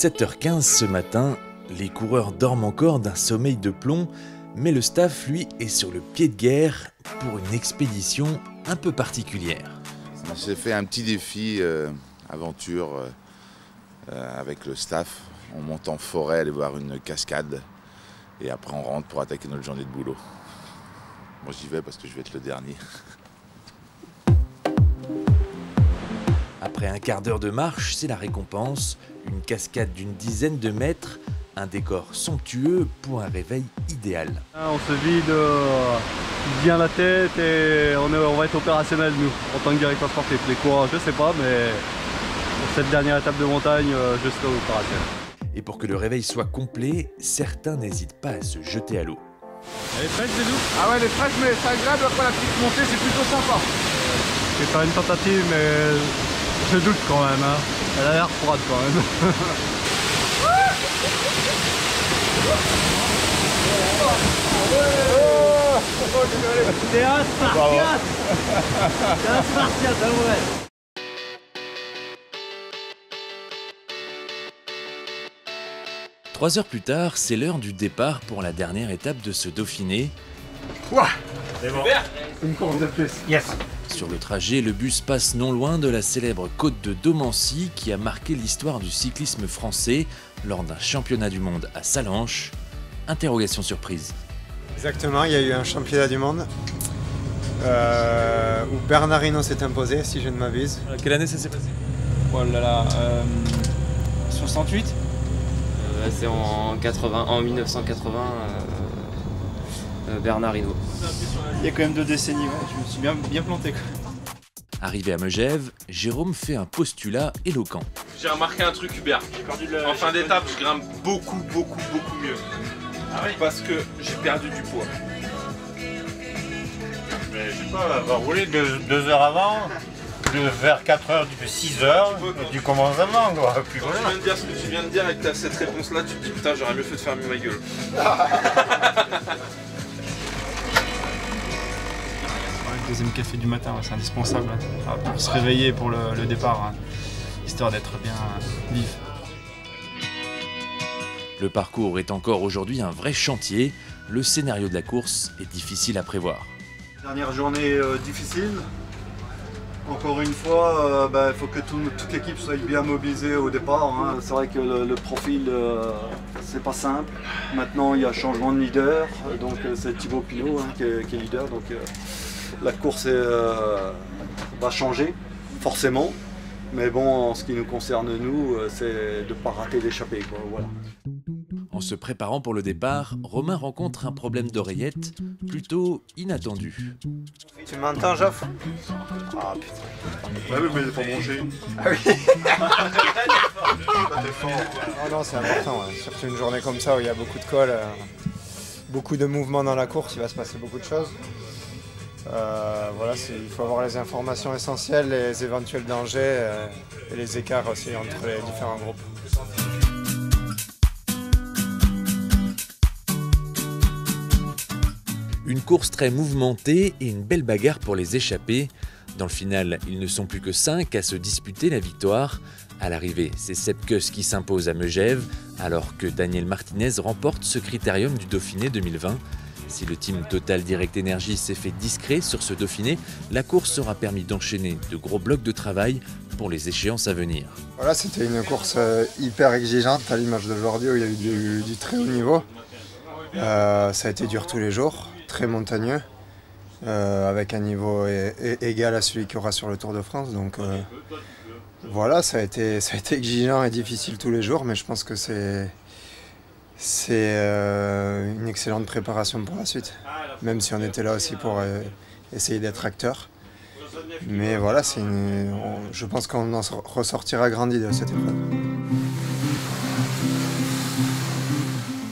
7h15 ce matin, les coureurs dorment encore d'un sommeil de plomb, mais le staff, lui, est sur le pied de guerre pour une expédition un peu particulière. J'ai fait un petit défi aventure avec le staff. On monte en forêt, aller voir une cascade, et après on rentre pour attaquer notre journée de boulot. Moi j'y vais parce que je vais être le dernier. Après un quart d'heure de marche, c'est la récompense, une cascade d'une dizaine de mètres, un décor somptueux pour un réveil idéal. On se vide bien la tête et on va être opérationnel nous, en tant que directeur sportif. Les coureurs, je sais pas, mais pour cette dernière étape de montagne, je serai opérationnel. Et pour que le réveil soit complet, certains n'hésitent pas à se jeter à l'eau. Elle est fraîche, Zédou? Ah ouais, elle est fraîche, mais c'est agréable après la petite montée, c'est plutôt sympa. Je vais faire une tentative, mais je doute quand même. Hein. Elle a l'air froide quand même. C'est un Spartiate! C'est un Spartiate, ouais. 3 heures plus tard, c'est l'heure du départ pour la dernière étape de ce Dauphiné. Ouah, c'est bon. une course de plus. Yes. Sur le trajet, le bus passe non loin de la célèbre côte de Domancy qui a marqué l'histoire du cyclisme français lors d'un championnat du monde à Sallanches. Interrogation surprise. Exactement, il y a eu un championnat du monde où Bernard Hinault s'est imposé, si je ne m'abuse. Quelle année ça s'est passé? Oh là là, 68 c'est en 1980, Bernard Hinault. Il y a quand même 2 décennies, ouais. Je me suis bien planté. Quoi. Arrivé à Megève, Jérôme fait un postulat éloquent. J'ai remarqué un truc, Hubert. En fin d'étape, je grimpe beaucoup mieux. Ah oui. Parce que j'ai perdu du poids. Mais je sais pas, va rouler 2 heures avant, vers 4 heures, 6 heures, tu commences avant, quoi. Puis Quand voilà. tu viens de dire ce que tu viens de dire avec cette réponse-là, tu te dis putain, j'aurais mieux fait de fermer ma gueule. 2e café du matin, c'est indispensable pour se réveiller pour le départ, histoire d'être bien vif. Le parcours est encore aujourd'hui un vrai chantier. Le scénario de la course est difficile à prévoir. Dernière journée difficile. Encore une fois, il faut que toute l'équipe soit bien mobilisée au départ. Hein. C'est vrai que le profil, c'est pas simple. Maintenant, il y a changement de leader, donc c'est Thibaut Pinot qui est leader. Donc la course va changer, forcément. Mais bon, en ce qui nous concerne, nous, c'est de ne pas rater l'échappée. Voilà. En se préparant pour le départ, Romain rencontre un problème d'oreillette plutôt inattendu. Tu m'entends, Geoff? Ah putain. Ouais, mais il est pas branché. Ah oui. Oh non, c'est important, ouais. Surtout une journée comme ça où il y a beaucoup de cols, beaucoup de mouvements dans la course, il va se passer beaucoup de choses. Voilà, il faut avoir les informations essentielles, les éventuels dangers et les écarts aussi entre les différents groupes. Une course très mouvementée et une belle bagarre pour les échappés. Dans le final, ils ne sont plus que 5 à se disputer la victoire. À l'arrivée, c'est Sepp Kuss qui s'impose à Megève, alors que Daniel Martinez remporte ce critérium du Dauphiné 2020. Si le team Total Direct Energy s'est fait discret sur ce Dauphiné, la course aura permis d'enchaîner de gros blocs de travail pour les échéances à venir. Voilà, c'était une course hyper exigeante à l'image d'aujourd'hui où il y a eu du très haut niveau. Ça a été dur tous les jours, très montagneux, avec un niveau égal à celui qu'il y aura sur le Tour de France. Donc voilà, ça a été exigeant et difficile tous les jours, mais je pense que c'est une excellente préparation pour la suite, même si on était là aussi pour essayer d'être acteur. Mais voilà, je pense qu'on en ressortira grandi de cette épreuve.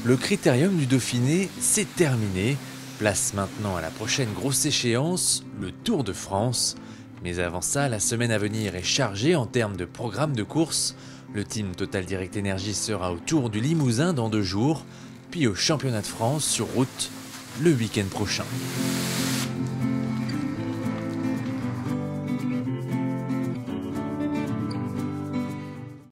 Le critérium du Dauphiné, c'est terminé. Place maintenant à la prochaine grosse échéance, le Tour de France. Mais avant ça, la semaine à venir est chargée en termes de programme de course. Le team Total Direct Energy sera au Tour du Limousin dans 2 jours, puis au Championnat de France sur route le week-end prochain.